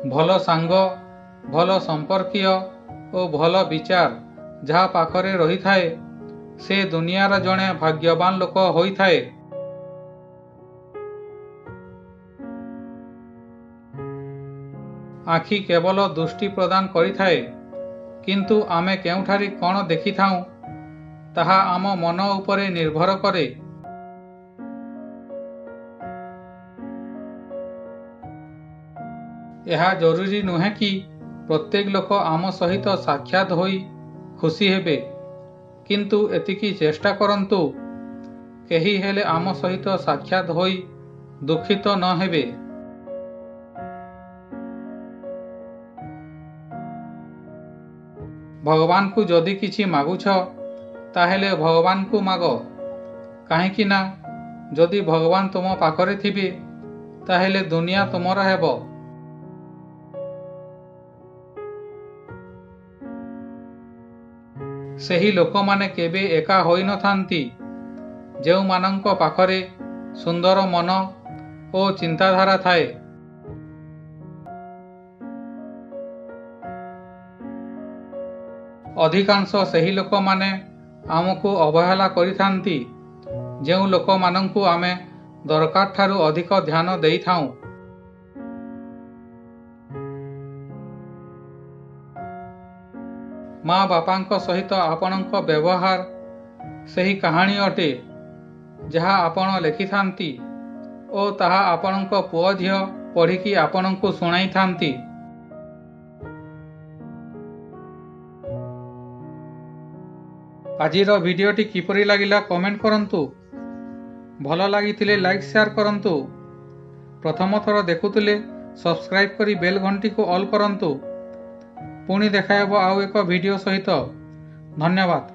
भल सांग भल संपर्कीय और भल विचार जहा पाखरे रही थाए से दुनियार जड़े भाग्यवान लोक होई थाए। आखि केवल दृष्टि प्रदान करि थाए किंतु आमे केउठारी कौन देखि थाऊ ताहा आम मन उपरे निर्भर करे। यह जरूरी नुहे कि प्रत्येक लोक आम सहित साक्षात होई खुशी हेबे, किंतु एतिकी चेष्टा करंतु केही हेले आम सहित साक्षात होई दुखित न हेबे। भगवान को जदि किछि मागुछ ताहेले भगवान को माग, काहेकि ना जदि भगवान तुम पाखरे थिबे ताहेले दुनिया तुमर हेबो। सेही लोक माने केबे एका होई न थांती जेउ मानंको पाखरे सुंदर मन और चिंताधारा थाए। अधिकांश सेही लोक माने आमको अवहेला करि थांती जेउ लोक मानंकु आमे दरकार ठारू अधिक ध्यान देई थाऊ। माँ बापांको सहित आपणंक व्यवहार सही कहानी अटे जहा आपण लेखि थांती और ताहा आपणंक पुओ झियो पढ़िकी आपणंकु सुनाई थांती। आजिर भिडियोटी किपरि लागिला कमेंट करंतु। भल लागिथिले लाइक शेयर करंतु। प्रथम थर देखुथिले सब्सक्राइब करी बेल घंटी को ऑल करंतु। पुणी देखायब आउ एक वीडियो सहित। धन्यवाद।